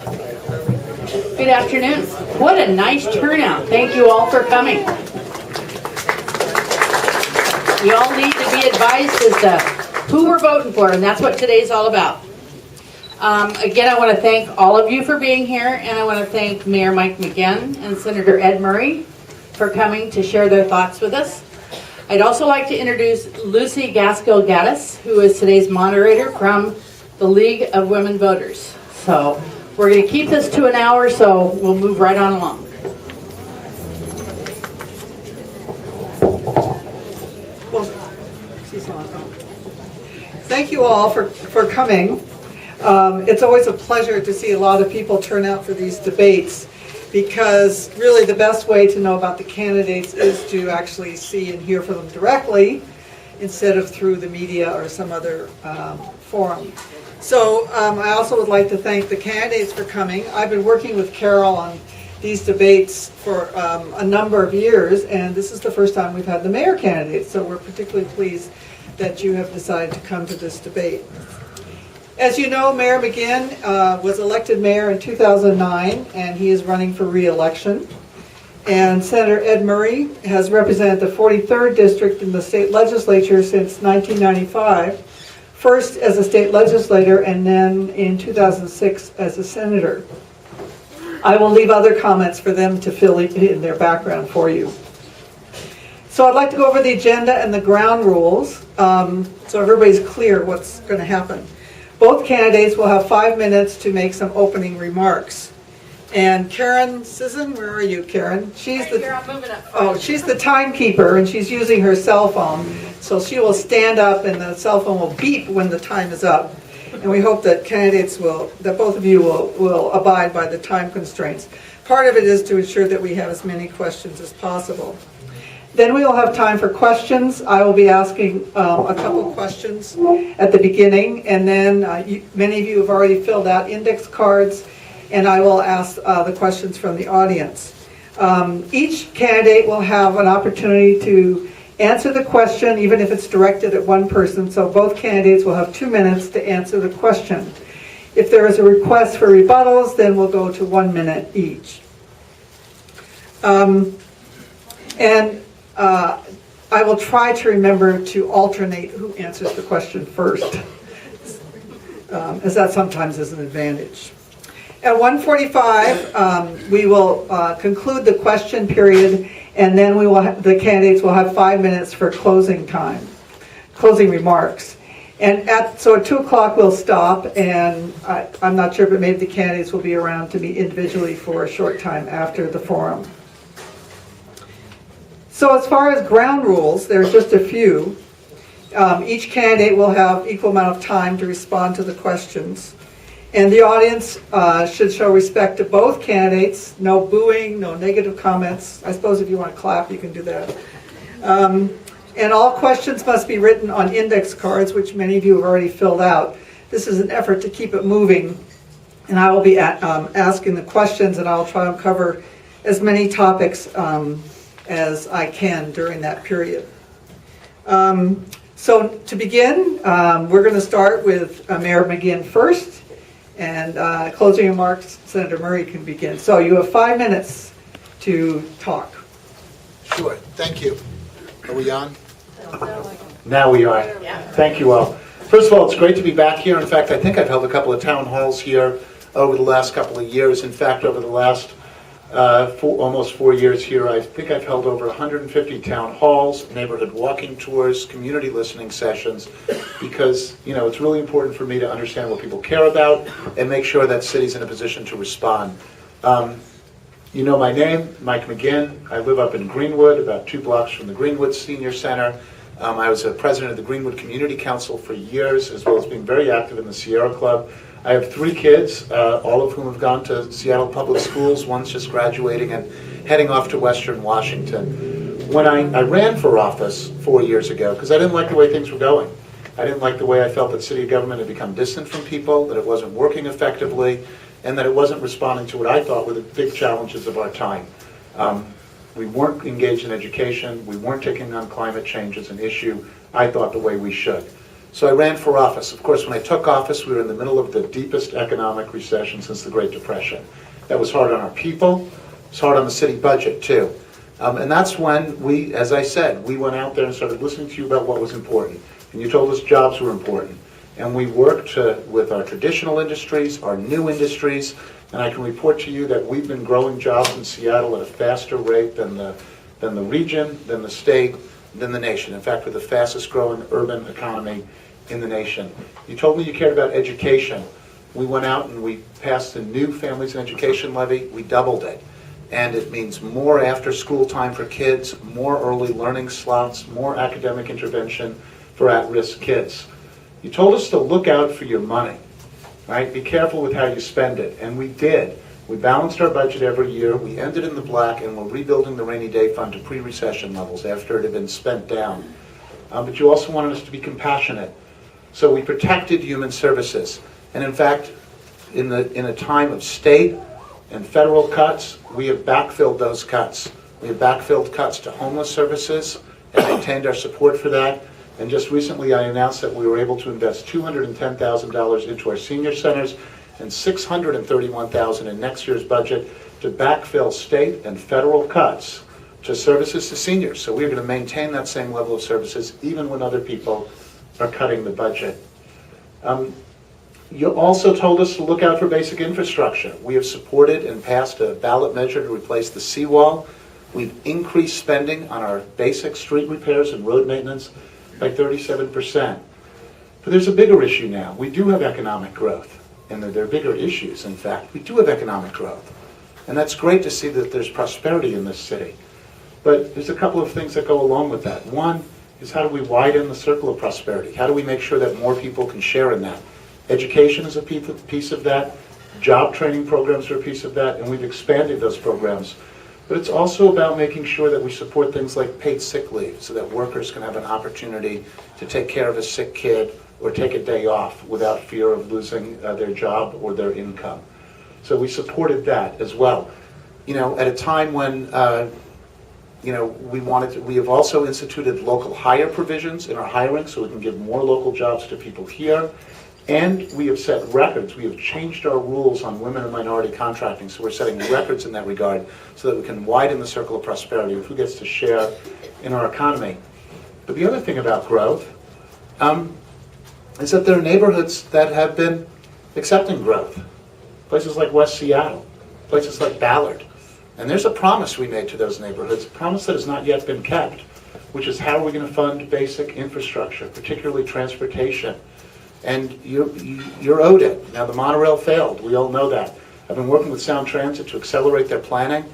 Good afternoon. What a nice turnout. Thank you all for coming. You all need to be advised as to who we're voting for, and that's what today's all about. Again, I want to thank all of you for being here, and I want to thank Mayor Mike Mcginn and Senator Ed Murray for coming to share their thoughts with us. I'd also like to introduce Lucy Gaskill-Gaddis, who is today's moderator from the League of Women Voters. So we're going to keep this to an hour, so we'll move right on along. Thank you all for coming. It's always a pleasure to see a lot of people turn out for these debates, because really the best way to know about the candidates is to actually see and hear from them directly instead of through the media or some other forum. So I also would like to thank the candidates for coming. I've been working with Carol on these debates for a number of years, and this is the first time we've had the mayor candidates, so we're particularly pleased that you have decided to come to this debate. As you know, Mayor Mcginn was elected mayor in 2009, and he is running for re-election. And Senator Ed Murray has represented the 43rd district in the state legislature since 1995, first as a state legislator and then in 2006 as a senator. I will leave other comments for them to fill in their background for you. So I'd like to go over the agenda and the ground rules so everybody's clear what's going to happen. Both candidates will have 5 minutes to make some opening remarks. And Karen Sisson, where are you, Karen? She's right here, I'm moving up. Oh, she's the timekeeper, and she's using her cell phone. So she will stand up, and the cell phone will beep when the time is up. And we hope that that both of you will abide by the time constraints. Part of it is to ensure that we have as many questions as possible. Then we will have time for questions. I will be asking a couple questions at the beginning, and then many of you have already filled out index cards, and I will ask the questions from the audience. Each candidate will have an opportunity to answer the question, even if it's directed at one person, so both candidates will have 2 minutes to answer the question. If there is a request for rebuttals, then we'll go to 1 minute each. I will try to remember to alternate who answers the question first, as that sometimes is an advantage. At 1:45, we will conclude the question period, and then the candidates will have 5 minutes for closing remarks. And so at 2 o'clock we'll stop, and I'm not sure, but maybe the candidates will be around to meet individually for a short time after the forum. So as far as ground rules, there's just a few. Each candidate will have equal amount of time to respond to the questions. And the audience should show respect to both candidates. No booing, no negative comments. I suppose if you want to clap, you can do that. And all questions must be written on index cards, which many of you have already filled out. This is an effort to keep it moving. And I will be asking the questions, and I'll try to cover as many topics as I can during that period. So to begin, we're going to start with Mayor Mcginn first, and closing remarks, Senator Murray can begin. So you have 5 minutes to talk. Sure, thank you. Are we on? Now we are. Thank you all. First of all, it's great to be back here. In fact, I think I've held a couple of town halls here over the last couple of years. In fact, over the last almost 4 years here, I think I've held over 150 town halls, neighborhood walking tours, community listening sessions, because it's really important for me to understand what people care about and make sure that city's in a position to respond. You know my name, Mike Mcginn. I live up in Greenwood, about 2 blocks from the Greenwood Senior Center. I was a president of the Greenwood Community Council for years, as well as being very active in the Sierra Club. I have 3 kids, all of whom have gone to Seattle Public Schools. One's just graduating and heading off to Western Washington. When I ran for office 4 years ago, because I didn't like the way things were going. I didn't like the way I felt that city government had become distant from people, that it wasn't working effectively, and that it wasn't responding to what I thought were the big challenges of our time. We weren't engaged in education. We weren't taking on climate change as an issue, I thought, the way we should. So I ran for office. Of course, when I took office, we were in the middle of the deepest economic recession since the Great Depression. That was hard on our people. It was hard on the city budget, too. And that's when we, as I said, we went out there and started listening to you about what was important. And you told us jobs were important. And we worked with our traditional industries, our new industries, and I can report to you that we've been growing jobs in Seattle at a faster rate than the region, than the state, than the nation. In fact, we're the fastest growing urban economy in the nation. You told me you cared about education. We went out and we passed the new Families and Education Levy. We doubled it. And it means more after school time for kids, more early learning slots, more academic intervention for at-risk kids. You told us to look out for your money, right? Be careful with how you spend it. And we did. We balanced our budget every year. We ended in the black, and we're rebuilding the rainy day fund to pre-recession levels after it had been spent down. But you also wanted us to be compassionate. So we protected human services. And in fact, in a time of state and federal cuts, we have backfilled those cuts. We have backfilled cuts to homeless services and maintained our support for that. And just recently I announced that we were able to invest $210,000 into our senior centers and $631,000 in next year's budget to backfill state and federal cuts to services to seniors. So we're going to maintain that same level of services even when other people are cutting the budget. You also told us to look out for basic infrastructure. We have supported and passed a ballot measure to replace the seawall. We've increased spending on our basic street repairs and road maintenance by 37%. But there's a bigger issue now. We do have economic growth. And there are bigger issues, in fact. We do have economic growth. And that's great to see that there's prosperity in this city. But there's a couple of things that go along with that. One is, how do we widen the circle of prosperity? How do we make sure that more people can share in that? Education is a piece of that. Job training programs are a piece of that, and we've expanded those programs. But it's also about making sure that we support things like paid sick leave so that workers can have an opportunity to take care of a sick kid or take a day off without fear of losing their job or their income. So we supported that as well. You know, at a time when, we have also instituted local hire provisions in our hiring so we can give more local jobs to people here. And we have set records. We have changed our rules on women and minority contracting, so we're setting records in that regard so that we can widen the circle of prosperity of who gets to share in our economy. But the other thing about growth is that there are neighborhoods that have been accepting growth. Places like West Seattle, places like Ballard. And there's a promise we made to those neighborhoods, a promise that has not yet been kept, which is how are we going to fund basic infrastructure, particularly transportation. And you're owed it. Now the monorail failed, we all know that. I've been working with Sound Transit to accelerate their planning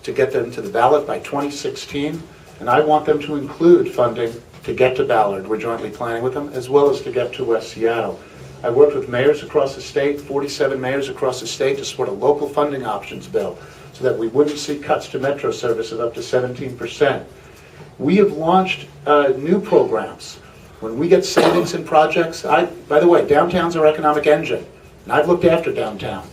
to get them to the ballot by 2016, and I want them to include funding to get to Ballard. We're jointly planning with them, as well as to get to West Seattle. I worked with mayors across the state, 47 mayors across the state, to support a local funding options bill so that we wouldn't see cuts to metro service of up to 17%. We have launched new programs. When we get savings in projects, by the way, downtown's our economic engine, and I've looked after downtown.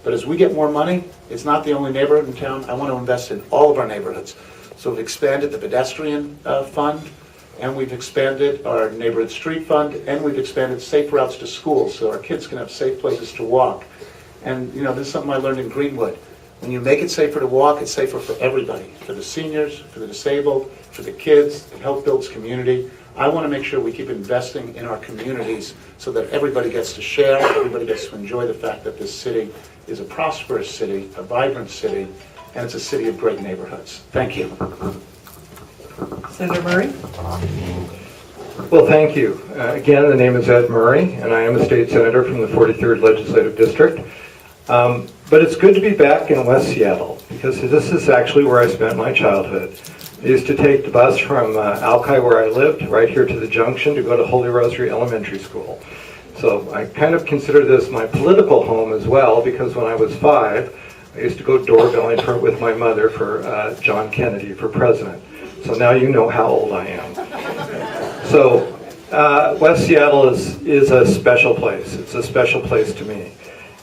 But as we get more money, it's not the only neighborhood in town. I want to invest in all of our neighborhoods. So we've expanded the pedestrian fund, and we've expanded our neighborhood street fund, and we've expanded safe routes to schools so our kids can have safe places to walk. And this is something I learned in Greenwood. When you make it safer to walk, it's safer for everybody, for the seniors, for the disabled, for the kids. It helps build community. I want to make sure we keep investing in our communities so that everybody gets to share, everybody gets to enjoy the fact that this city is a prosperous city, a vibrant city, and it's a city of great neighborhoods. Thank you. Senator Murray? Well, thank you. Again, the name is Ed Murray, and I am a state senator from the 43rd Legislative District. But it's good to be back in West Seattle, because this is actually where I spent my childhood. I used to take the bus from Alki, where I lived, right here to the junction to go to Holy Rosary Elementary School. So I kind of consider this my political home as well, because when I was 5, I used to go doorbelling with my mother for John Kennedy for president. So now you know how old I am. So West Seattle is a special place. It's a special place to me.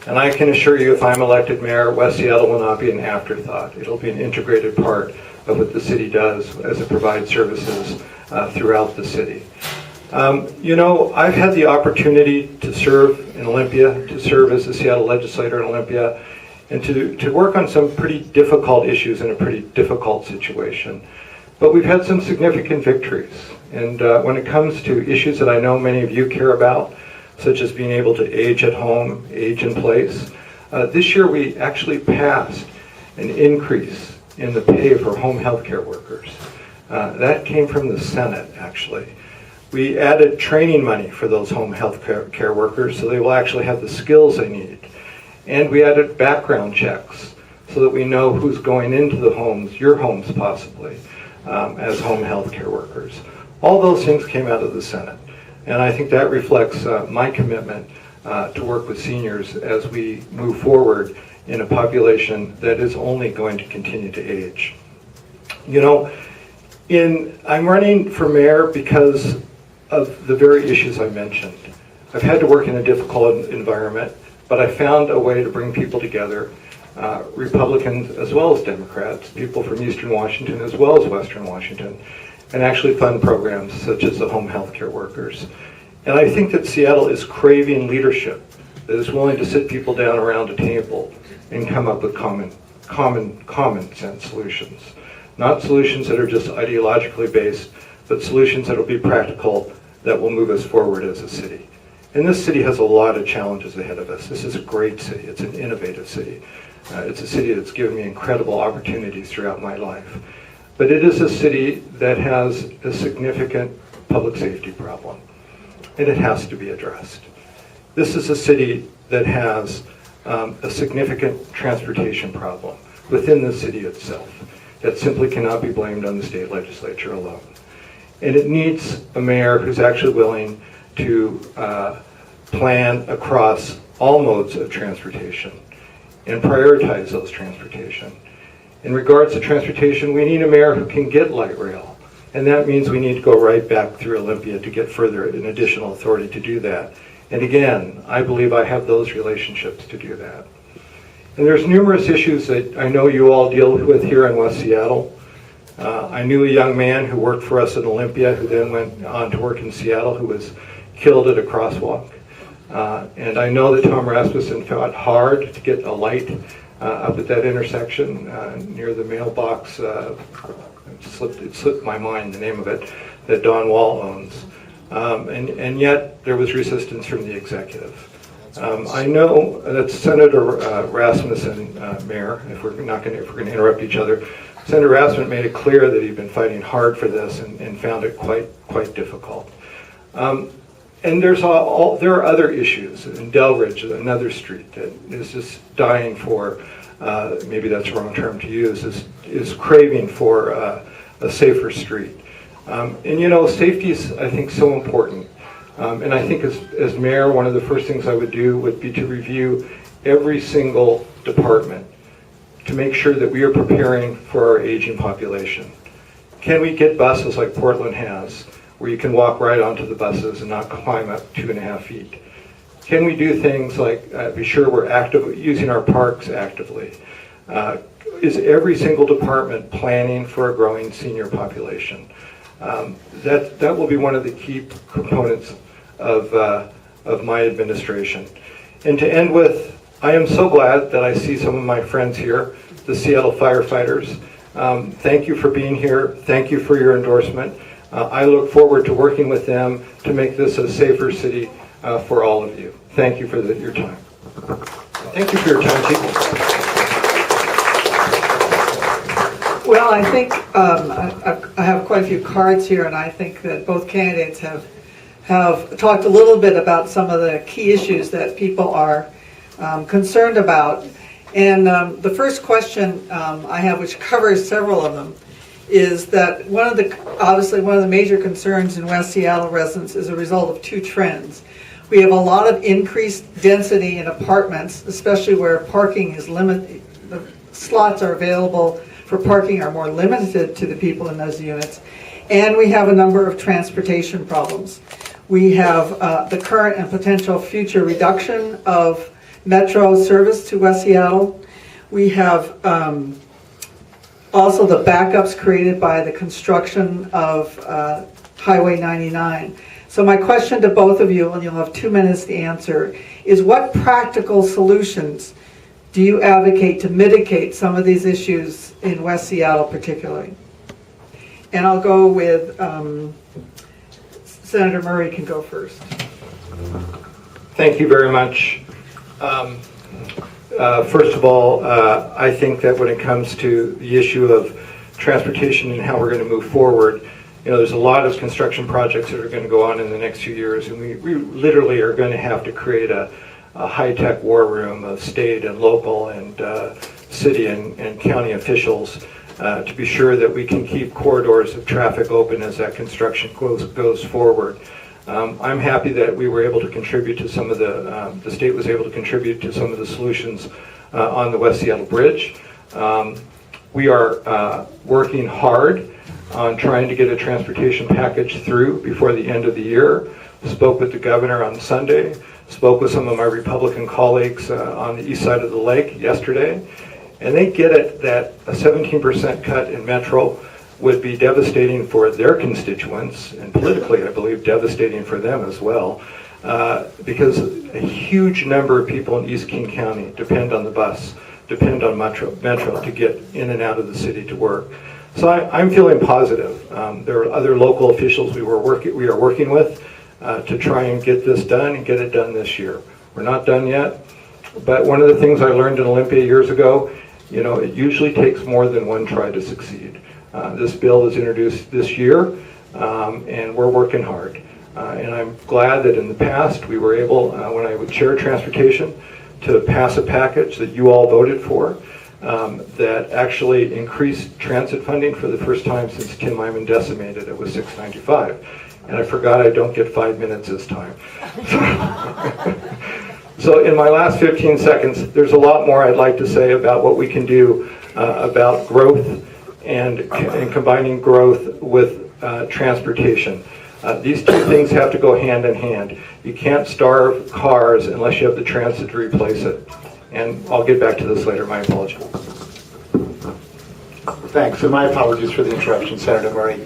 And I can assure you, if I'm elected mayor, West Seattle will not be an afterthought. It'll be an integrated part of what the city does as it provides services throughout the city. I've had the opportunity to serve in Olympia, to serve as a Seattle legislator in Olympia, and to work on some pretty difficult issues in a pretty difficult situation. But we've had some significant victories. And when it comes to issues that I know many of you care about, such as being able to age at home, age in place, this year we actually passed an increase in the pay for home health care workers. That came from the Senate, actually. We added training money for those home health care workers so they will actually have the skills they need. And we added background checks so that we know who's going into the homes, your homes possibly, as home health care workers. All those things came out of the Senate. And I think that reflects my commitment to work with seniors as we move forward in a population that is only going to continue to age. I'm running for mayor because of the very issues I mentioned. I've had to work in a difficult environment, but I found a way to bring people together, Republicans as well as Democrats, people from Eastern Washington as well as Western Washington, and actually fund programs such as the home health care workers. And I think that Seattle is craving leadership that is willing to sit people down around a table and come up with common sense solutions. Not solutions that are just ideologically based, but solutions that will be practical, that will move us forward as a city. And this city has a lot of challenges ahead of us. This is a great city. It's an innovative city. It's a city that's given me incredible opportunities throughout my life. But it is a city that has a significant public safety problem, and it has to be addressed. This is a city that has a significant transportation problem within the city itself that simply cannot be blamed on the state legislature alone. And it needs a mayor who's actually willing to plan across all modes of transportation and prioritize those transportation. In regards to transportation, we need a mayor who can get light rail. And that means we need to go right back through Olympia to get further an additional authority to do that. And again, I believe I have those relationships to do that. And there's numerous issues that I know you all deal with here in West Seattle. I knew a young man who worked for us in Olympia who then went on to work in Seattle who was killed at a crosswalk. And I know that Tom Rasmussen fought hard to get a light up at that intersection near the mailbox. It slipped my mind the name of it, that Don Wall owns. And yet there was resistance from the executive. I know that Senator Rasmussen, Mayor, if we're going to interrupt each other, Senator Rasmussen made it clear that he'd been fighting hard for this and found it quite difficult. And there are other issues. In Delridge, another street that is just dying for, maybe that's the wrong term to use, is craving for a safer street. And safety is, I think, so important. And I think as mayor, one of the first things I would do would be to review every single department to make sure that we are preparing for our aging population. Can we get buses like Portland has, where you can walk right onto the buses and not climb up 2.5 feet? Can we do things like be sure we're using our parks actively? Is every single department planning for a growing senior population? That will be one of the key components of my administration. And to end with, I am so glad that I see some of my friends here, the Seattle firefighters. Thank you for being here. Thank you for your endorsement. I look forward to working with them to make this a safer city for all of you. Thank you for your time. Thank you for your time, Chief. Well, I think I have quite a few cards here, and I think that both candidates have talked a little bit about some of the key issues that people are concerned about. And the first question I have, which covers several of them, is that obviously one of the major concerns in West Seattle residents is a result of two trends. We have a lot of increased density in apartments, especially where parking is limited. The slots are available for parking are more limited to the people in those units. And we have a number of transportation problems. We have the current and potential future reduction of metro service to West Seattle. We have also the backups created by the construction of Highway 99. So my question to both of you, and you'll have 2 minutes to answer, is what practical solutions do you advocate to mitigate some of these issues in West Seattle particularly? And I'll go with Senator Murray can go first. Thank you very much. First of all, I think that when it comes to the issue of transportation and how we're going to move forward, there's a lot of construction projects that are going to go on in the next few years, and we literally are going to have to create a high-tech war room of state and local and city and county officials to be sure that we can keep corridors of traffic open as that construction goes forward. I'm happy that we were able to contribute to some of the state was able to contribute to some of the solutions on the West Seattle Bridge. We are working hard on trying to get a transportation package through before the end of the year. Spoke with the governor on Sunday, spoke with some of my Republican colleagues on the east side of the lake yesterday, and they get it that a 17% cut in Metro would be devastating for their constituents, and politically, I believe, devastating for them as well, because a huge number of people in East King County depend on the bus, depend on Metro to get in and out of the city to work. So I'm feeling positive. There are other local officials we are working with to try and get this done and get it done this year. We're not done yet, but one of the things I learned in Olympia years ago, it usually takes more than one try to succeed. This bill was introduced this year, and we're working hard. And I'm glad that in the past we were able, when I would chair transportation, to pass a package that you all voted for that actually increased transit funding for the first time since Tim Eyman decimated it was $6.95. And I forgot I don't get 5 minutes this time. So in my last 15 seconds, there's a lot more I'd like to say about what we can do about growth and combining growth with transportation. These two things have to go hand in hand. You can't starve cars unless you have the transit to replace it. And I'll get back to this later, my apologies. Thanks, and my apologies for the interruption, Senator Murray.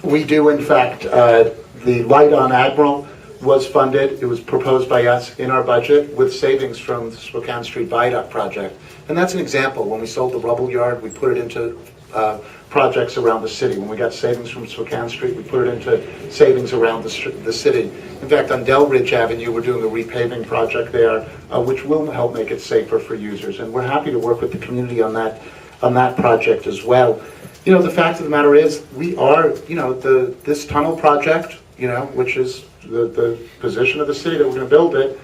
We do, in fact, the light on Admiral was funded. It was proposed by us in our budget with savings from the Spokane Street Viaduct project. And that's an example. When we sold the rubble yard, we put it into projects around the city. When we got savings from Spokane Street, we put it into savings around the city. In fact, on Del Ridge Avenue, we're doing a repaving project there, which will help make it safer for users. And we're happy to work with the community on that project as well. The fact of the matter is, we are, this tunnel project, which is the position of the city that we're going to build it,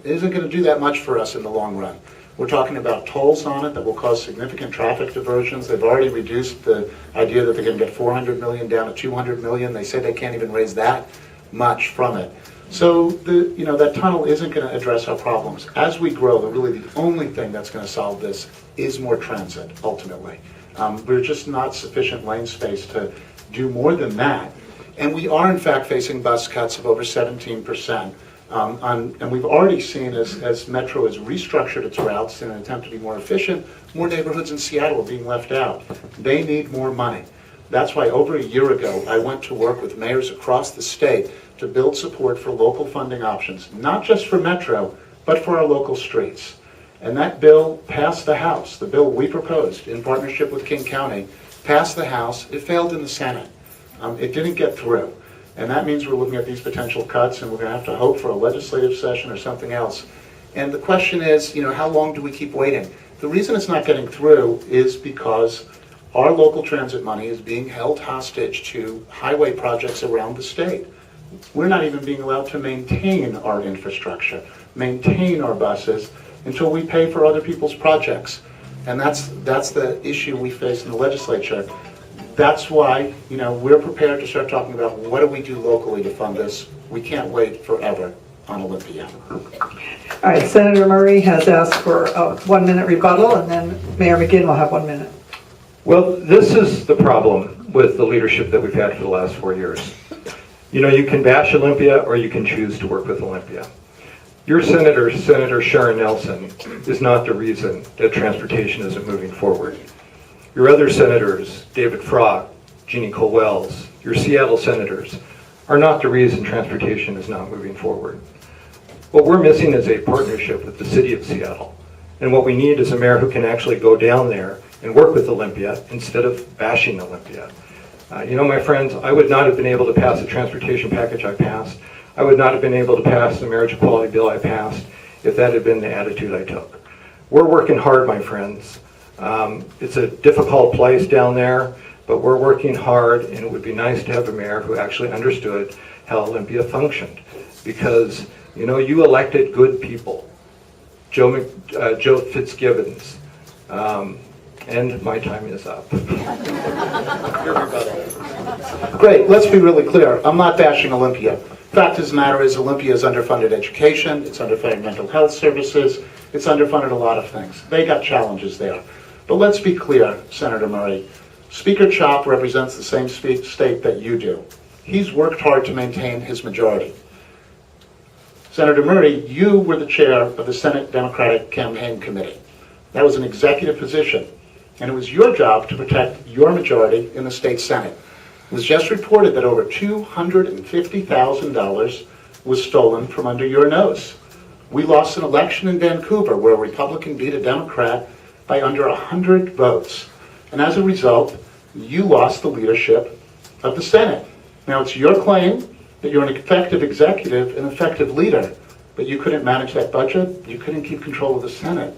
isn't going to do that much for us in the long run. We're talking about tolls on it that will cause significant traffic diversions. They've already reduced the idea that they're going to get 400 million down to 200 million. They say they can't even raise that much from it. So that tunnel isn't going to address our problems. As we grow, really the only thing that's going to solve this is more transit, ultimately. We're just not sufficient lane space to do more than that. And we are, in fact, facing bus cuts of over 17%. And we've already seen, as Metro has restructured its routes in an attempt to be more efficient, more neighborhoods in Seattle are being left out. They need more money. That's why over a year ago, I went to work with mayors across the state to build support for local funding options, not just for Metro, but for our local streets. And that bill passed the House. The bill we proposed in partnership with King County passed the House. It failed in the Senate. It didn't get through. And that means we're looking at these potential cuts, and we're going to have to hope for a legislative session or something else. And the question is, how long do we keep waiting? The reason it's not getting through is because our local transit money is being held hostage to highway projects around the state. We're not even being allowed to maintain our infrastructure, maintain our buses, until we pay for other people's projects. And that's the issue we face in the legislature. That's why, we're prepared to start talking about what do we do locally to fund this. We can't wait forever on Olympia. All right, Senator Murray has asked for a 1-minute rebuttal, and then Mayor Mcginn will have 1 minute. Well, this is the problem with the leadership that we've had for the last 4 years. You can bash Olympia or you can choose to work with Olympia. Your senator, Senator Sharon Nelson, is not the reason that transportation isn't moving forward. Your other senators, David Frog, Jeannie Cole-Wells, your Seattle senators, are not the reason transportation is not moving forward. What we're missing is a partnership with the city of Seattle. And what we need is a mayor who can actually go down there and work with Olympia instead of bashing Olympia. My friends, I would not have been able to pass the transportation package I passed. I would not have been able to pass the marriage equality bill I passed if that had been the attitude I took. We're working hard, my friends. It's a difficult place down there, but we're working hard, and it would be nice to have a mayor who actually understood how Olympia functioned. Because, you elected good people. Joe Fitzgibbons. And my time is up. Great, let's be really clear. I'm not bashing Olympia. Fact of the matter is Olympia is underfunded education, it's underfunded mental health services, it's underfunded a lot of things. They got challenges there. But let's be clear, Senator Murray. Speaker Chop represents the same state that you do. He's worked hard to maintain his majority. Senator Murray, you were the chair of the Senate Democratic Campaign Committee. That was an executive position, and it was your job to protect your majority in the state Senate. It was just reported that over $250,000 was stolen from under your nose. We lost an election in Vancouver where a Republican beat a Democrat by under 100 votes. And as a result, you lost the leadership of the Senate. Now, it's your claim that you're an effective executive, an effective leader, but you couldn't manage that budget, you couldn't keep control of the Senate.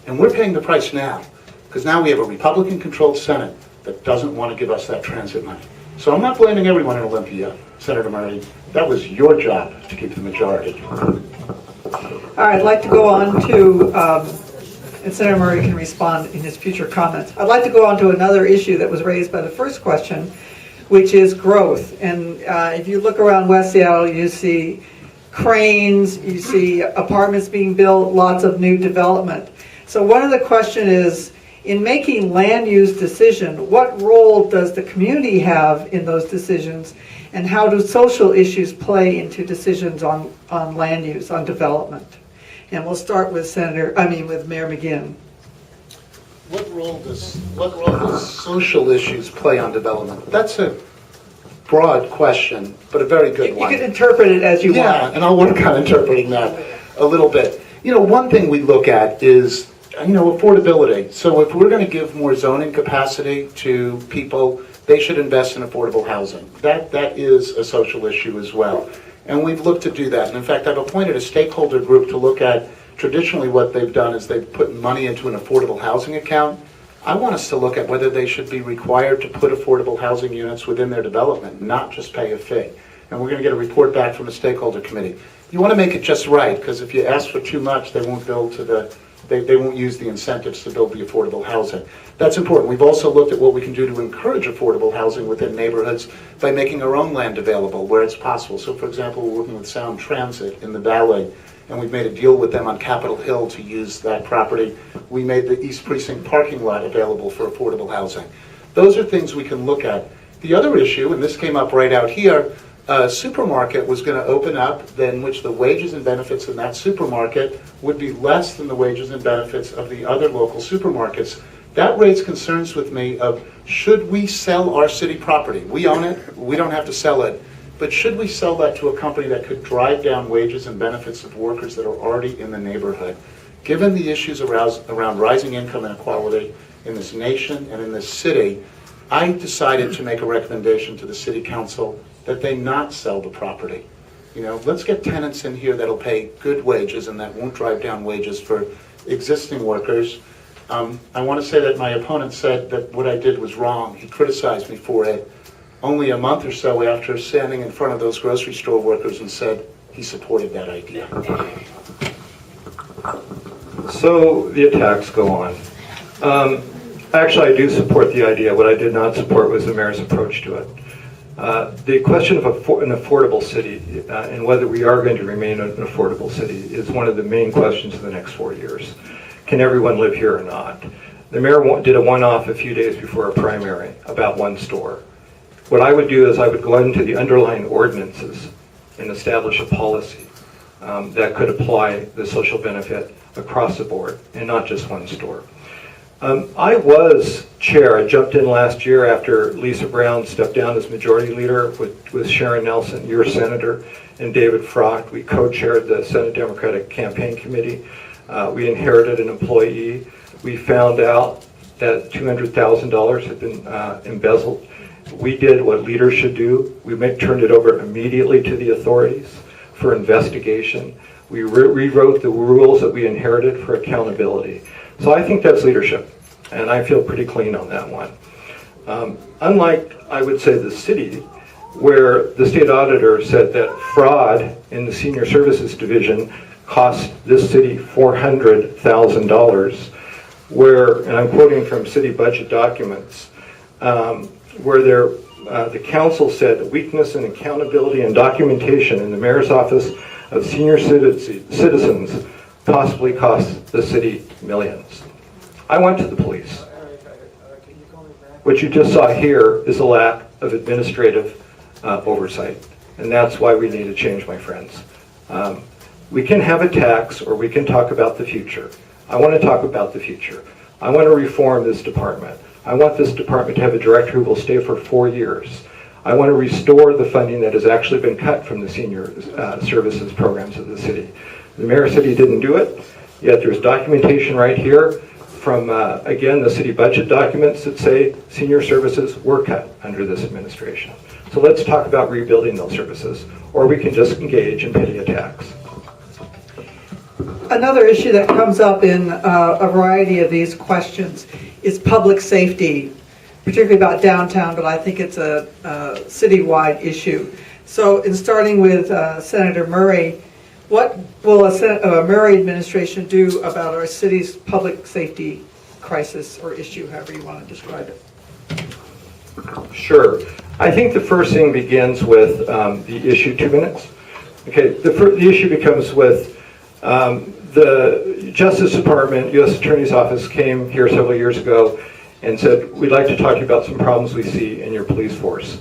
And we're paying the price now, because now we have a Republican-controlled Senate that doesn't want to give us that transit money. So I'm not blaming everyone in Olympia, Senator Murray. That was your job to keep the majority. All right, I'd like to go on to, and Senator Murray can respond in his future comments. I'd like to go on to another issue that was raised by the first question, which is growth. And if you look around West Seattle, you see cranes, you see apartments being built, lots of new development. So one of the questions is, in making land use decisions, what role does the community have in those decisions, and how do social issues play into decisions on land use, on development? And we'll start with Mayor Mcginn. What role does social issues play on development? That's a broad question, but a very good one. You can interpret it as you want. Yeah, and I'll work on interpreting that a little bit. One thing we look at is affordability. So if we're going to give more zoning capacity to people, they should invest in affordable housing. That is a social issue as well. And we've looked to do that. And in fact, I've appointed a stakeholder group to look at, traditionally what they've done is they've put money into an affordable housing account. I want us to look at whether they should be required to put affordable housing units within their development, not just pay a fee. And we're going to get a report back from the stakeholder committee. You want to make it just right, because if you ask for too much, they won't build they won't use the incentives to build the affordable housing. That's important. We've also looked at what we can do to encourage affordable housing within neighborhoods by making our own land available where it's possible. So for example, we're working with Sound Transit in the Valley, and we've made a deal with them on Capitol Hill to use that property. We made the East Precinct parking lot available for affordable housing. Those are things we can look at. The other issue, and this came up right out here, a supermarket was going to open up, then which the wages and benefits in that supermarket would be less than the wages and benefits of the other local supermarkets. That raised concerns with me of, should we sell our city property? We own it, we don't have to sell it, but should we sell that to a company that could drive down wages and benefits of workers that are already in the neighborhood? Given the issues around rising income inequality in this nation and in this city, I decided to make a recommendation to the city council that they not sell the property. Let's get tenants in here that'll pay good wages and that won't drive down wages for existing workers. I want to say that my opponent said that what I did was wrong. He criticized me for it only a month or so after standing in front of those grocery store workers and said he supported that idea. So the attacks go on. Actually, I do support the idea. What I did not support was the mayor's approach to it. The question of an affordable city and whether we are going to remain an affordable city is one of the main questions in the next 4 years. Can everyone live here or not? The mayor did a one-off a few days before a primary about one store. What I would do is I would go into the underlying ordinances and establish a policy that could apply the social benefit across the board and not just one store. I was chair. I jumped in last year after Lisa Brown stepped down as majority leader with Sharon Nelson, your senator, and David Frock. We co-chaired the Senate Democratic Campaign Committee. We inherited an employee. We found out that $200,000 had been embezzled. We did what leaders should do. We turned it over immediately to the authorities for investigation. We rewrote the rules that we inherited for accountability. So I think that's leadership, and I feel pretty clean on that one. Unlike, I would say, the city, where the state auditor said that fraud in the senior services division cost this city $400,000, where, and I'm quoting from city budget documents, where the council said weakness in accountability and documentation in the mayor's office of senior citizens possibly cost the city millions. I went to the police. What you just saw here is a lack of administrative oversight, and that's why we need to change, my friends. We can have a tax, or we can talk about the future. I want to talk about the future. I want to reform this department. I want this department to have a director who will stay for 4 years. I want to restore the funding that has actually been cut from the senior services programs of the city. The mayor said he didn't do it, yet there's documentation right here from, again, the city budget documents that say senior services were cut under this administration. So let's talk about rebuilding those services, or we can just engage in pay a tax. Another issue that comes up in a variety of these questions is public safety, particularly about downtown, but I think it's a citywide issue. So in starting with Senator Murray, what will a Murray administration do about our city's public safety crisis or issue, however you want to describe it? Sure. I think the first thing begins with the issue, 2 minutes. Okay, the issue becomes with the Justice Department, U.S. Attorney's Office came here several years ago and said, we'd like to talk to you about some problems we see in your police force.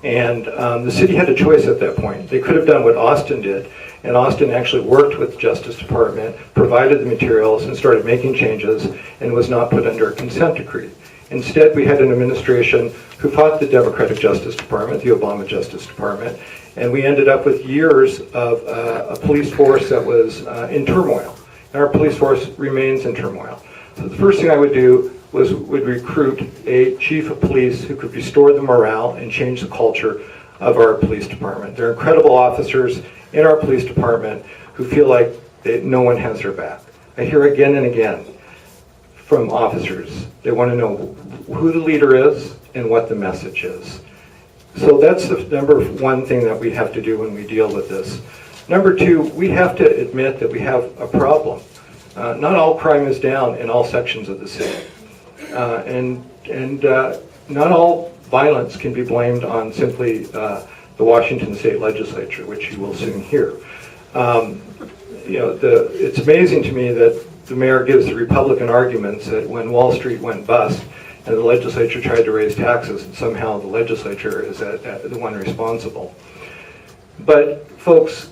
And the city had a choice at that point. They could have done what Austin did, and Austin actually worked with the Justice Department, provided the materials, and started making changes, and was not put under a consent decree. Instead, we had an administration who fought the Democratic Justice Department, the Obama Justice Department, and we ended up with years of a police force that was in turmoil. And our police force remains in turmoil. So the first thing I would do would recruit a chief of police who could restore the morale and change the culture of our police department. There are incredible officers in our police department who feel like no one has their back. I hear again and again from officers. They want to know who the leader is and what the message is. So that's the number one thing that we have to do when we deal with this. Number two, we have to admit that we have a problem. Not all crime is down in all sections of the city. And not all violence can be blamed on simply the Washington State Legislature, which you will soon hear. It's amazing to me that the mayor gives the Republican arguments that when Wall Street went bust and the legislature tried to raise taxes, and somehow the legislature is the one responsible. But folks,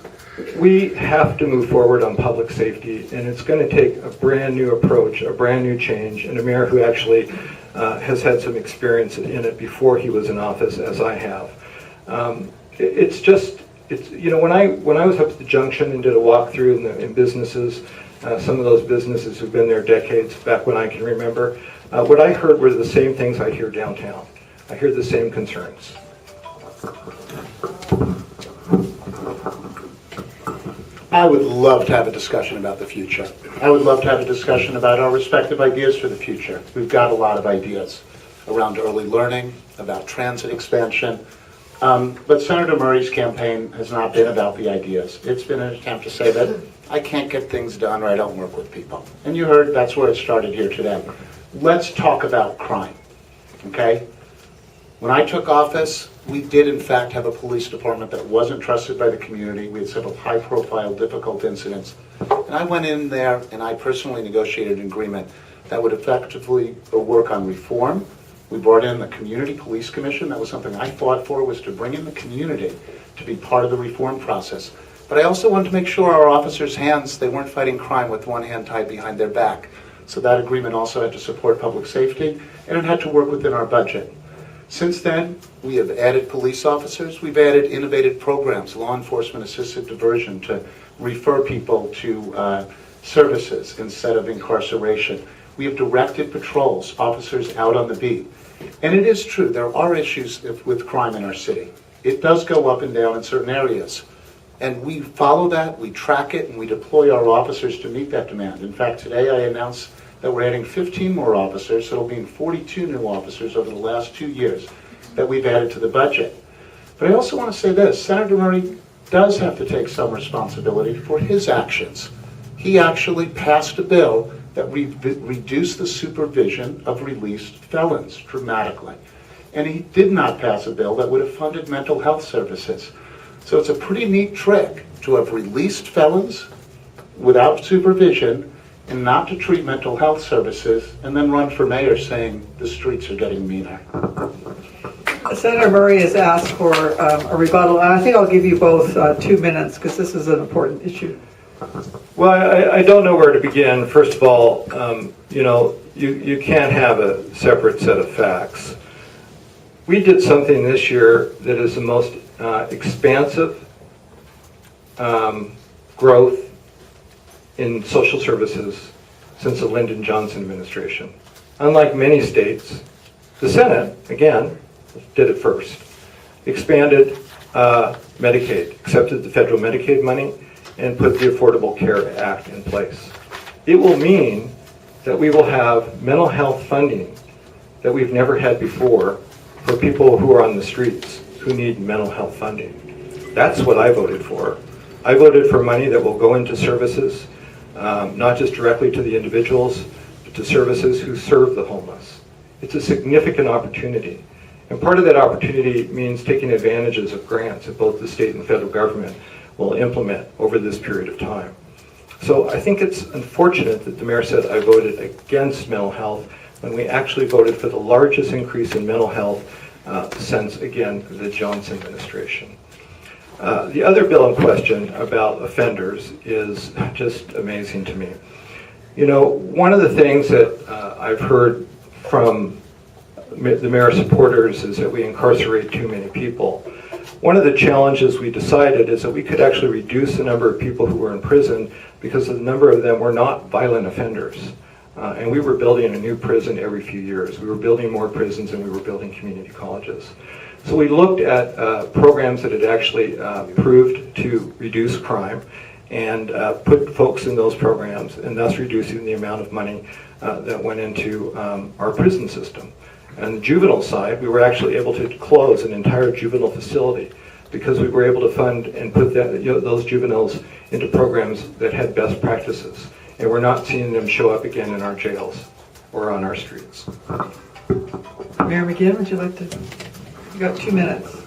we have to move forward on public safety, and it's going to take a brand new approach, a brand new change, and a mayor who actually has had some experience in it before he was in office, as I have. When I was up at the Junction and did a walkthrough in businesses, some of those businesses who've been there decades, back when I can remember, what I heard were the same things I hear downtown. I hear the same concerns. I would love to have a discussion about the future. I would love to have a discussion about our respective ideas for the future. We've got a lot of ideas around early learning, about transit expansion. But Senator Murray's campaign has not been about the ideas. It's been an attempt to say that I can't get things done or I don't work with people. And you heard that's where it started here today. Let's talk about crime, okay? When I took office, we did in fact have a police department that wasn't trusted by the community. We had several high-profile, difficult incidents. And I went in there and I personally negotiated an agreement that would effectively work on reform. We brought in the Community Police Commission. That was something I fought for, was to bring in the community to be part of the reform process. But I also wanted to make sure our officers' hands, they weren't fighting crime with one hand tied behind their back. So that agreement also had to support public safety, and it had to work within our budget. Since then, we have added police officers. We've added innovative programs, law enforcement assisted diversion, to refer people to services instead of incarceration. We have directed patrols, officers out on the beat. And it is true, there are issues with crime in our city. It does go up and down in certain areas. And we follow that, we track it, and we deploy our officers to meet that demand. In fact, today I announced that we're adding 15 more officers, so it'll be 42 new officers over the last 2 years that we've added to the budget. But I also want to say this, Senator Murray does have to take some responsibility for his actions. He actually passed a bill that reduced the supervision of released felons dramatically. And he did not pass a bill that would have funded mental health services. So it's a pretty neat trick to have released felons without supervision and not to treat mental health services and then run for mayor saying the streets are getting meaner. Senator Murray has asked for a rebuttal, and I think I'll give you both 2 minutes because this is an important issue. Well, I don't know where to begin. First of all, you can't have a separate set of facts. We did something this year that is the most expansive growth in social services since the Lyndon Johnson administration. Unlike many states, the Senate, again, did it first. Expanded Medicaid, accepted the federal Medicaid money, and put the Affordable Care Act in place. It will mean that we will have mental health funding that we've never had before for people who are on the streets who need mental health funding. That's what I voted for. I voted for money that will go into services, not just directly to the individuals, but to services who serve the homeless. It's a significant opportunity. And part of that opportunity means taking advantages of grants that both the state and federal government will implement over this period of time. So I think it's unfortunate that the mayor said I voted against mental health when we actually voted for the largest increase in mental health since, again, the Johnson administration. The other bill in question about offenders is just amazing to me. You know, one of the things that I've heard from the mayor's supporters is that we incarcerate too many people. One of the challenges we decided is that we could actually reduce the number of people who were in prison because the number of them were not violent offenders. And we were building a new prison every few years. We were building more prisons and we were building community colleges. So we looked at programs that had actually proved to reduce crime and put folks in those programs, and thus reducing the amount of money that went into our prison system. On the juvenile side, we were actually able to close an entire juvenile facility because we were able to fund and put those juveniles into programs that had best practices. And we're not seeing them show up again in our jails or on our streets. Mayor Mcginn, would you like to? You got 2 minutes.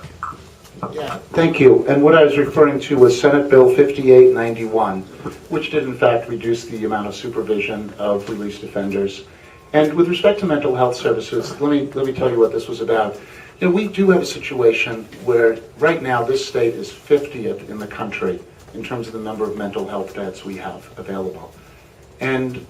Yeah, thank you. And what I was referring to was Senate Bill 5891, which did in fact reduce the amount of supervision of released offenders. And with respect to mental health services, let me tell you what this was about. You know, we do have a situation where right now this state is 50th in the country in terms of the number of mental health beds we have available. And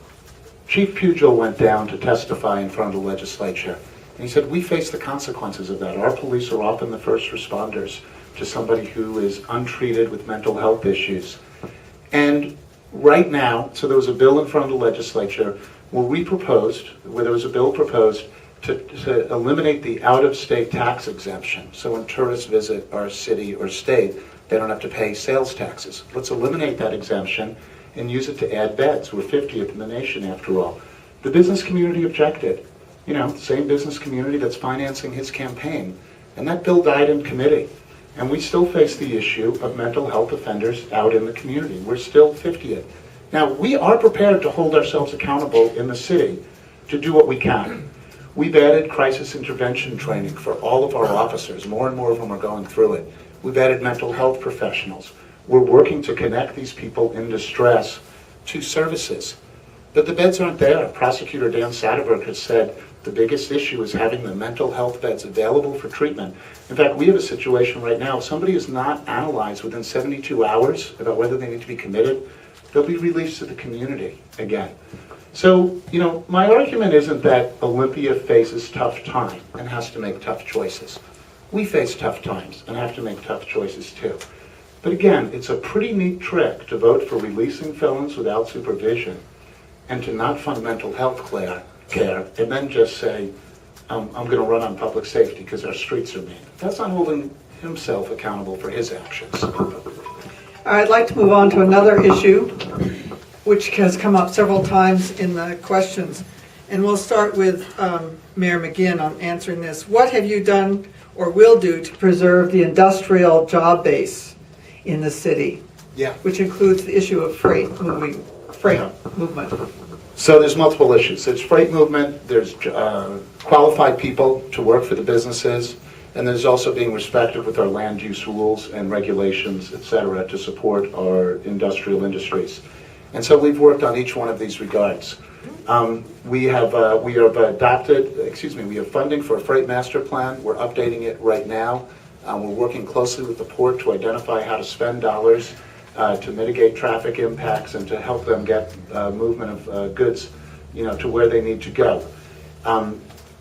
Chief Pugil went down to testify in front of the legislature. And he said, we face the consequences of that. Our police are often the first responders to somebody who is untreated with mental health issues. And right now, so there was a bill in front of the legislature where there was a bill proposed to eliminate the out-of-state tax exemption. So when tourists visit our city or state, they don't have to pay sales taxes. Let's eliminate that exemption and use it to add beds. We're 50th in the nation after all. The business community objected. You know, same business community that's financing his campaign. And that bill died in committee. And we still face the issue of mental health offenders out in the community. We're still 50th. Now, we are prepared to hold ourselves accountable in the city to do what we can. We've added crisis intervention training for all of our officers. More and more of them are going through it. We've added mental health professionals. We're working to connect these people in distress to services. But the beds aren't there. Prosecutor Dan Satterberg has said the biggest issue is having the mental health beds available for treatment. In fact, we have a situation right now. If somebody is not analyzed within 72 hours about whether they need to be committed they'll be released to the community again. So, my argument isn't that Olympia faces tough time and has to make tough choices. We face tough times and have to make tough choices too. But again, it's a pretty neat trick to vote for releasing felons without supervision and to not fund mental health care and then just say, I'm going to run on public safety because our streets are mean. That's not holding himself accountable for his actions. I'd like to move on to another issue, which has come up several times in the questions. And we'll start with Mayor Mcginn on answering this. What have you done or will do to preserve the industrial job base in the city? Yeah. Which includes the issue of freight movement. So there's multiple issues. There's freight movement, there's qualified people to work for the businesses, and there's also being respected with our land use rules and regulations, et cetera, to support our industrial industries. And so we've worked on each one of these regards. We have funding for a freight master plan. We're updating it right now. We're working closely with the port to identify how to spend dollars to mitigate traffic impacts and to help them get movement of goods, to where they need to go.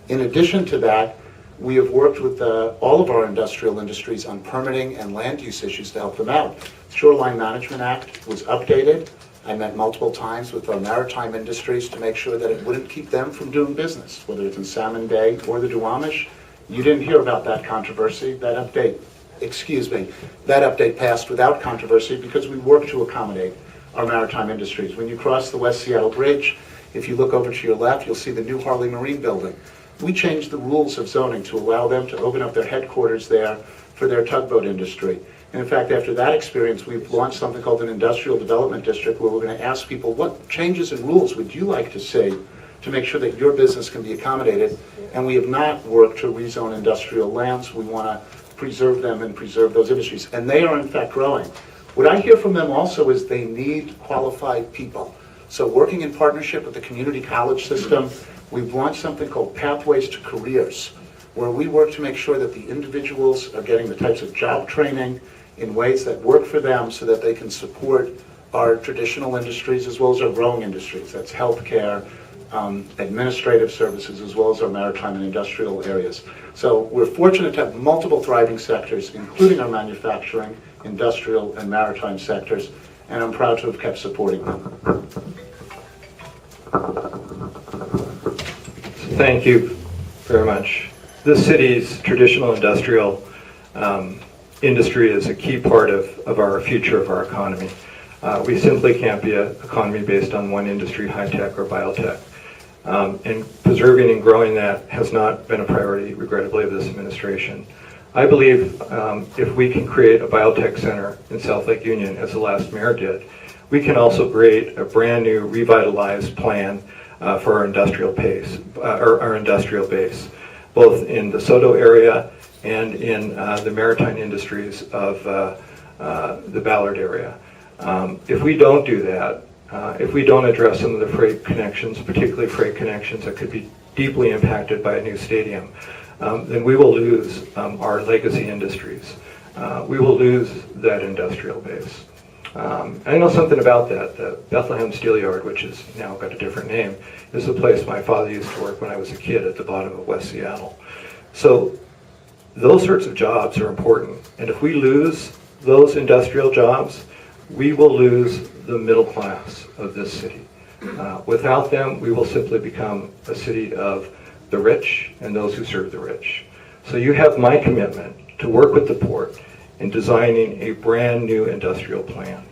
In addition to that, we have worked with all of our industrial industries on permitting and land use issues to help them out. The Shoreline Management Act was updated. I met multiple times with our maritime industries to make sure that it wouldn't keep them from doing business, whether it's in Salmon Bay or the Duwamish. You didn't hear about that controversy. That update passed without controversy because we worked to accommodate our maritime industries. When you cross the West Seattle Bridge, if you look over to your left, you'll see the new Harley Marine building. We changed the rules of zoning to allow them to open up their headquarters there for their tugboat industry. And in fact, after that experience, we've launched something called an industrial development district where we're going to ask people, what changes and rules would you like to see to make sure that your business can be accommodated? And we have not worked to rezone industrial lands. We want to preserve them and preserve those industries. And they are in fact growing. What I hear from them also is they need qualified people. So working in partnership with the community college system, we've launched something called Pathways to Careers, where we work to make sure that the individuals are getting the types of job training in ways that work for them so that they can support our traditional industries as well as our growing industries. That's healthcare, administrative services, as well as our maritime and industrial areas. So we're fortunate to have multiple thriving sectors, including our manufacturing, industrial, and maritime sectors, and I'm proud to have kept supporting them. Thank you very much. This city's traditional industrial industry is a key part of our future of our economy. We simply can't be an economy based on one industry, high-tech or biotech. And preserving and growing that has not been a priority, regrettably, of this administration. I believe if we can create a biotech center in South Lake Union, as the last mayor did, we can also create a brand new revitalized plan for our industrial base, both in the Soto area and in the maritime industries of the Ballard area. If we don't do that, if we don't address some of the freight connections, particularly freight connections that could be deeply impacted by a new stadium, then we will lose our legacy industries. We will lose that industrial base. I know something about that. The Bethlehem Steel Yard, which has now got a different name, is the place my father used to work when I was a kid at the bottom of West Seattle. So those sorts of jobs are important. And if we lose those industrial jobs, we will lose the middle class of this city. Without them, we will simply become a city of the rich and those who serve the rich. So you have my commitment to work with the port in designing a brand new industrial plan.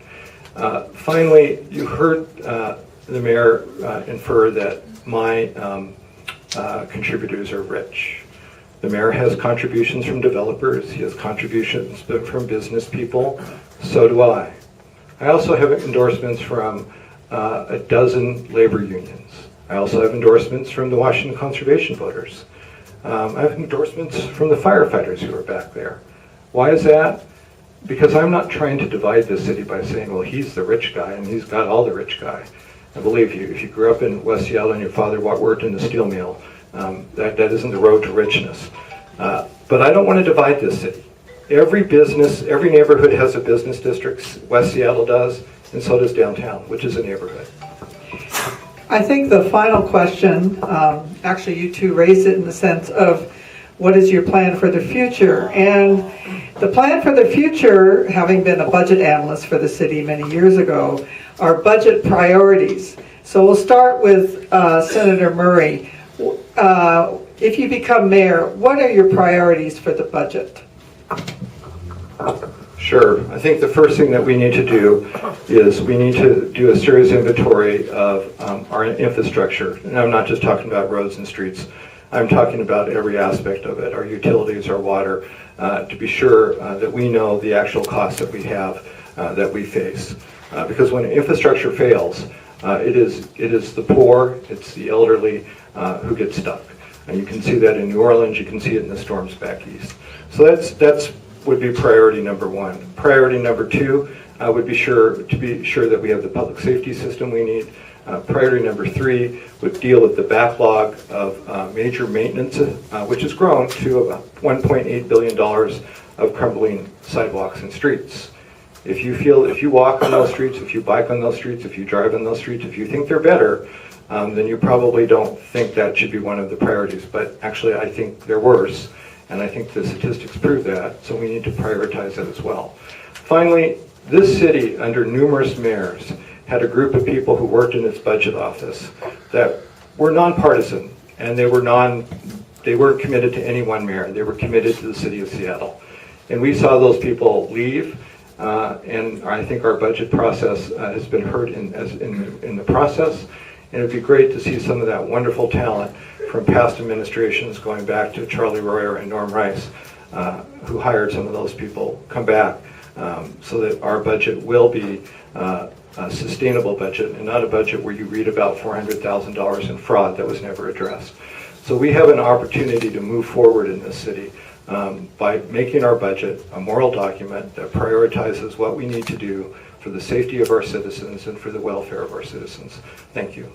Finally, you heard the mayor infer that my contributors are rich. The mayor has contributions from developers, he has contributions from business people, so do I. I also have endorsements from a dozen labor unions. I also have endorsements from the Washington Conservation Voters. I have endorsements from the firefighters who are back there. Why is that? Because I'm not trying to divide this city by saying, well, he's the rich guy and he's got all the rich guy. I believe you, if you grew up in West Seattle and your father worked in the steel mill, that isn't the road to richness. But I don't want to divide this city. Every business, every neighborhood has a business district. West Seattle does. and so does downtown, which is a neighborhood. I think the final question, actually you two raised it in the sense of what is your plan for the future? And the plan for the future, having been a budget analyst for the city many years ago, are budget priorities. So we'll start with Senator Murray. If you become mayor, what are your priorities for the budget? Sure. I think the first thing that we need to do is we need to do a serious inventory of our infrastructure. And I'm not just talking about roads and streets. I'm talking about every aspect of it, our utilities, our water, to be sure that we know the actual costs that we have, that we face. Because when infrastructure fails, it is the poor, it's the elderly who get stuck. And you can see that in New Orleans, you can see it in the storms back east. So that's would be priority number one. Priority number two would be to be sure that we have the public safety system we need. Priority number three would deal with the backlog of major maintenance, which has grown to about $1.8 billion of crumbling sidewalks and streets. If you walk on those streets, if you bike on those streets, if you drive on those streets, if you think they're better, then you probably don't think that should be one of the priorities. But actually, I think they're worse. And I think the statistics prove that, so we need to prioritize that as well. Finally, this city, under numerous mayors, had a group of people who worked in its budget office that were nonpartisan, and they weren't committed to any one mayor. They were committed to the city of Seattle. And we saw those people leave, and I think our budget process has been hurt in the process. And it would be great to see some of that wonderful talent from past administrations, going back to Charlie Royer and Norm Rice, who hired some of those people, come back so that our budget will be a sustainable budget and not a budget where you read about $400,000 in fraud that was never addressed. So we have an opportunity to move forward in this city by making our budget a moral document that prioritizes what we need to do for the safety of our citizens and for the welfare of our citizens. Thank you.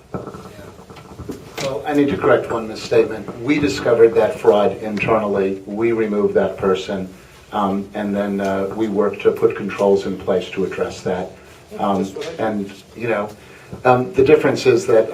Well, I need to correct one misstatement. We discovered that fraud internally. We removed that person, and then we worked to put controls in place to address that. And, you know, the difference is that,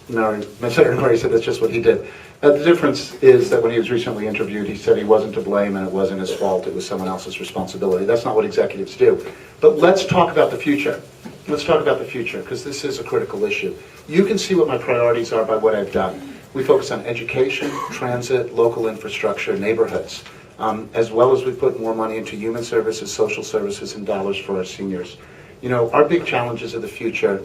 Senator Murray said that's just what he did. The difference is that when he was recently interviewed, he said he wasn't to blame and it wasn't his fault, it was someone else's responsibility. That's not what executives do. But let's talk about the future. Let's talk about the future, because this is a critical issue. You can see what my priorities are by what I've done. We focus on education, transit, local infrastructure, neighborhoods, as well as we put more money into human services, social services, and dollars for our seniors. You know, our big challenges of the future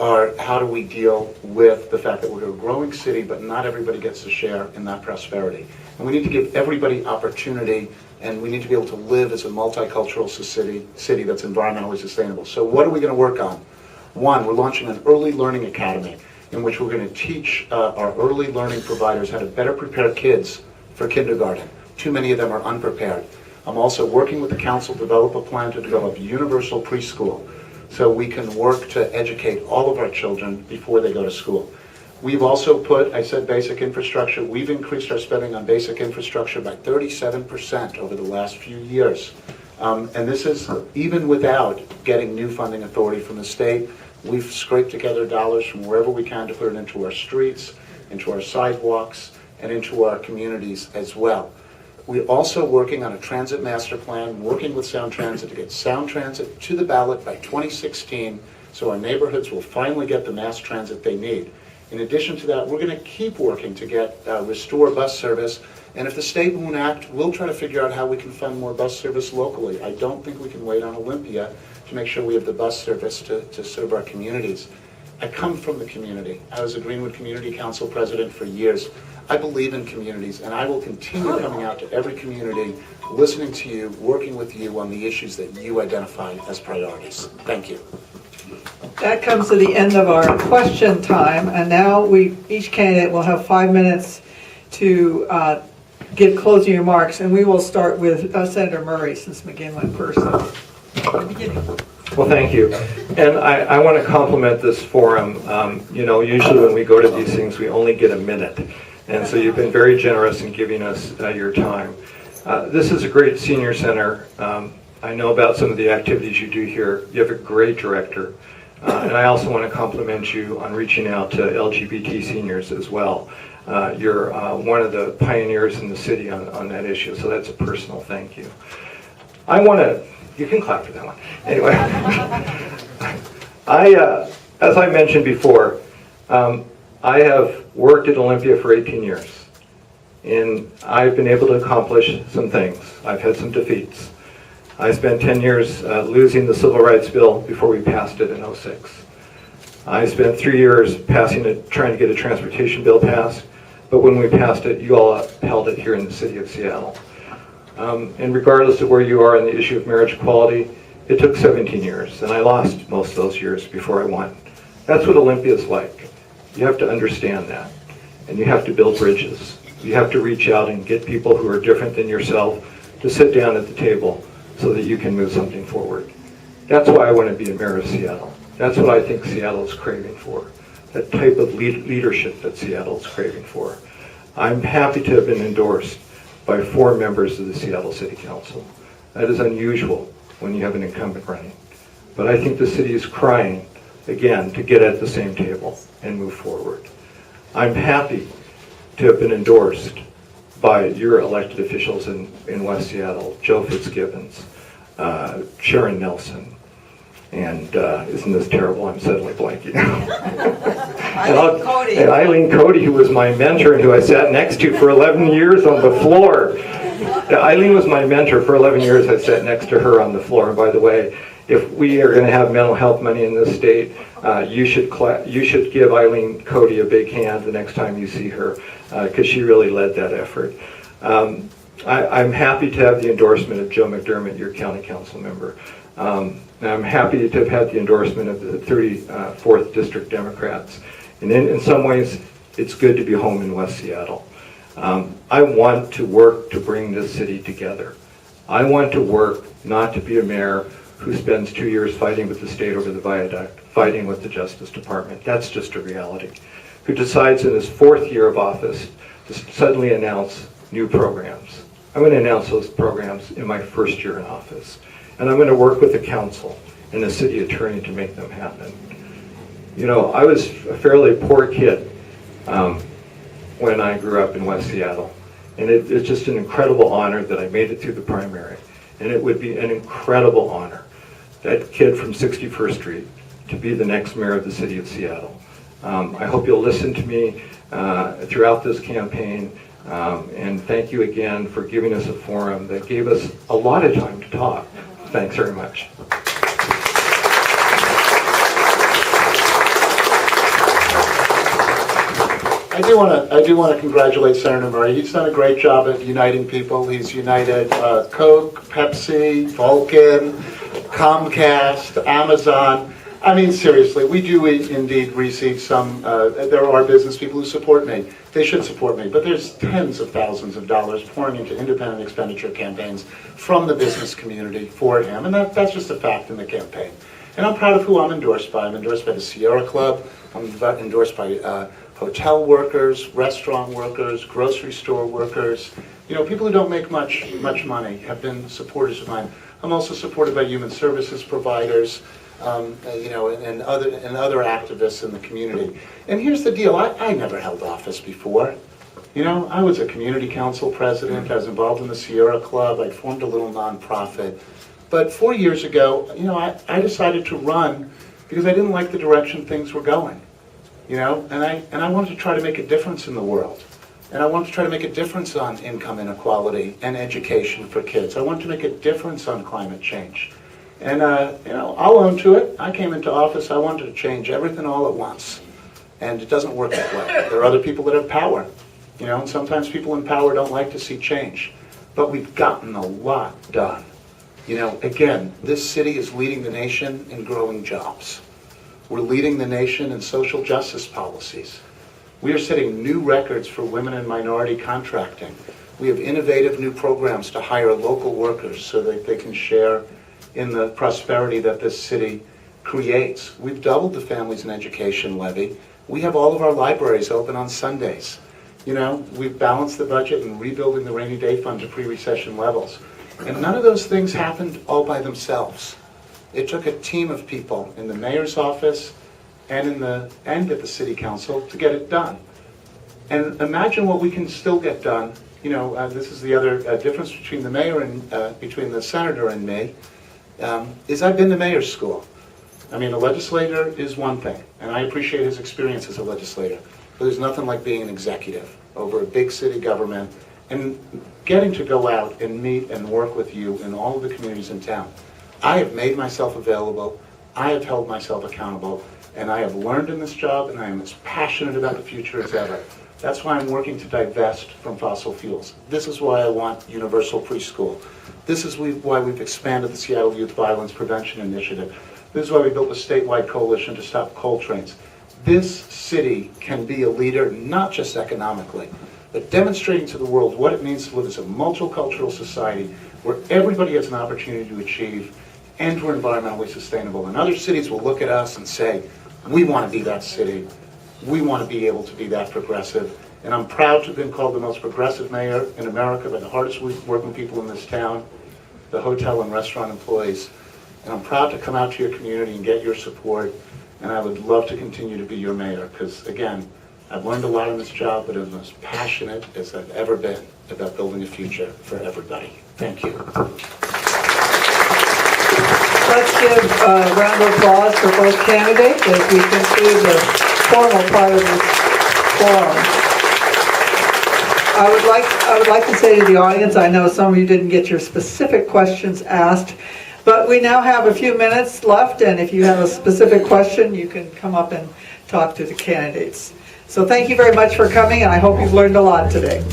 are how do we deal with the fact that we're a growing city, but not everybody gets a share in that prosperity. And we need to give everybody opportunity, and we need to be able to live as a multicultural city that's environmentally sustainable. So what are we going to work on? One, we're launching an early learning academy in which we're going to teach our early learning providers how to better prepare kids for kindergarten. Too many of them are unprepared. I'm also working with the council to develop a plan to develop universal preschool, so we can work to educate all of our children before they go to school. We've also put, I said basic infrastructure, we've increased our spending on basic infrastructure by 37% over the last few years. And this is even without getting new funding authority from the state. We've scraped together dollars from wherever we can to put it into our streets, into our sidewalks, and into our communities as well. We're also working on a transit master plan, working with Sound Transit to get Sound Transit to the ballot by 2016, so our neighborhoods will finally get the mass transit they need. In addition to that, we're going to keep working to get restore bus service, and if the state won't act, we'll try to figure out how we can fund more bus service locally. I don't think we can wait on Olympia to make sure we have the bus service to serve our communities. I come from the community. I was a Greenwood Community Council president for years. I believe in communities, and I will continue coming out to every community, listening to you, working with you on the issues that you identify as priorities. Thank you. That comes to the end of our question time, and now each candidate will have 5 minutes to give closing remarks, and we will start with Senator Murray, since Mcginn went first. In the beginning. Well, thank you. And I want to compliment this forum. Usually when we go to these things, we only get a minute. And so you've been very generous in giving us your time. This is a great senior center. I know about some of the activities you do here. You have a great director. And I also want to compliment you on reaching out to LGBT seniors as well. You're one of the pioneers in the city on that issue, so that's a personal thank you. You can clap for that one. Anyway, as I mentioned before, I have worked at Olympia for 18 years, and I've been able to accomplish some things. I've had some defeats. I spent 10 years losing the Civil Rights Bill before we passed it in '06. I spent 3 years trying to get a transportation bill passed, but when we passed it, you all upheld it here in the city of Seattle. And regardless of where you are on the issue of marriage equality, it took 17 years, and I lost most of those years before I won. That's what Olympia is like. You have to understand that, and you have to build bridges. You have to reach out and get people who are different than yourself to sit down at the table so that you can move something forward. That's why I want to be a mayor of Seattle. That's what I think Seattle is craving for, that type of leadership that Seattle is craving for. I'm happy to have been endorsed by 4 members of the Seattle City Council. That is unusual when you have an incumbent running. But I think the city is crying, again, to get at the same table and move forward. I'm happy to have been endorsed by your elected officials in West Seattle, Joe Fitzgibbons, Sharon Nelson, and isn't this terrible? I'm suddenly blanking. And Eileen Cody, who was my mentor and who I sat next to for 11 years on the floor. Eileen was my mentor for 11 years. I sat next to her on the floor. And by the way, if we are going to have mental health money in this state, you should give Eileen Cody a big hand the next time you see her, because she really led that effort. I'm happy to have the endorsement of Joe McDermott, your county council member. And I'm happy to have had the endorsement of the 34th District Democrats. And in some ways, it's good to be home in West Seattle. I want to work to bring this city together. I want to work not to be a mayor who spends 2 years fighting with the state over the viaduct, fighting with the Justice Department. That's just a reality. Who decides in his 4th year of office to suddenly announce new programs. I'm going to announce those programs in my 1st year in office. And I'm going to work with the council and the city attorney to make them happen. You know, I was a fairly poor kid when I grew up in West Seattle. And it's just an incredible honor that I made it through the primary. And it would be an incredible honor, that kid from 61st Street, to be the next mayor of the city of Seattle. I hope you'll listen to me throughout this campaign. And thank you again for giving us a forum that gave us a lot of time to talk. Thanks very much. I do want to congratulate Senator Murray. He's done a great job at uniting people. He's united Coke, Pepsi, Vulcan, Comcast, Amazon. I mean, seriously, we do indeed receive some, there are business people who support me. They should support me, but there's tens of thousands of dollars pouring into independent expenditure campaigns from the business community for him, and that's just a fact in the campaign. And I'm proud of who I'm endorsed by. I'm endorsed by the Sierra Club. I'm endorsed by hotel workers, restaurant workers, grocery store workers. You know, people who don't make much money have been supporters of mine. I'm also supported by human services providers, you know, and other activists in the community. And here's the deal: I never held office before. You know, I was a community council president. I was involved in the Sierra Club. I formed a little nonprofit. But 4 years ago, you know, I decided to run because I didn't like the direction things were going. You know, and I wanted to try to make a difference in the world. And I wanted to try to make a difference on income inequality and education for kids. I wanted to make a difference on climate change. And, you know, I'll own to it. I came into office, I wanted to change everything all at once. And it doesn't work that way. There are other people that have power. You know, and sometimes people in power don't like to see change. But we've gotten a lot done. You know, again, this city is leading the nation in growing jobs. We're leading the nation in social justice policies. We are setting new records for women and minority contracting. We have innovative new programs to hire local workers so that they can share in the prosperity that this city creates. We've doubled the Families and Education levy. We have all of our libraries open on Sundays. You know, we've balanced the budget and rebuilding the rainy day fund to pre-recession levels. And none of those things happened all by themselves. It took a team of people in the mayor's office and at the city council to get it done. And imagine what we can still get done. This is the other difference between the mayor and between the senator and me, is I've been to mayor's school. I mean, a legislator is one thing, and I appreciate his experience as a legislator, but there's nothing like being an executive over a big city government and getting to go out and meet and work with you in all of the communities in town. I have made myself available, I have held myself accountable, and I have learned in this job, and I am as passionate about the future as ever. That's why I'm working to divest from fossil fuels. This is why I want universal preschool. This is why we've expanded the Seattle Youth Violence Prevention Initiative. This is why we built a statewide coalition to stop coal trains. This city can be a leader, not just economically, but demonstrating to the world what it means to live as a multicultural society where everybody has an opportunity to achieve and we're environmentally sustainable. And other cities will look at us and say, we want to be that city. We want to be able to be that progressive. And I'm proud to have been called the most progressive mayor in America by the hardest working people in this town, the hotel and restaurant employees. And I'm proud to come out to your community and get your support. And I would love to continue to be your mayor because, again, I've learned a lot in this job, but I'm as passionate as I've ever been about building a future for everybody. Thank you. Let's give a round of applause for both candidates as we conclude the formal part of this forum. I would like to say to the audience, I know some of you didn't get your specific questions asked, but we now have a few minutes left, and if you have a specific question, you can come up and talk to the candidates. So thank you very much for coming, and I hope you've learned a lot today.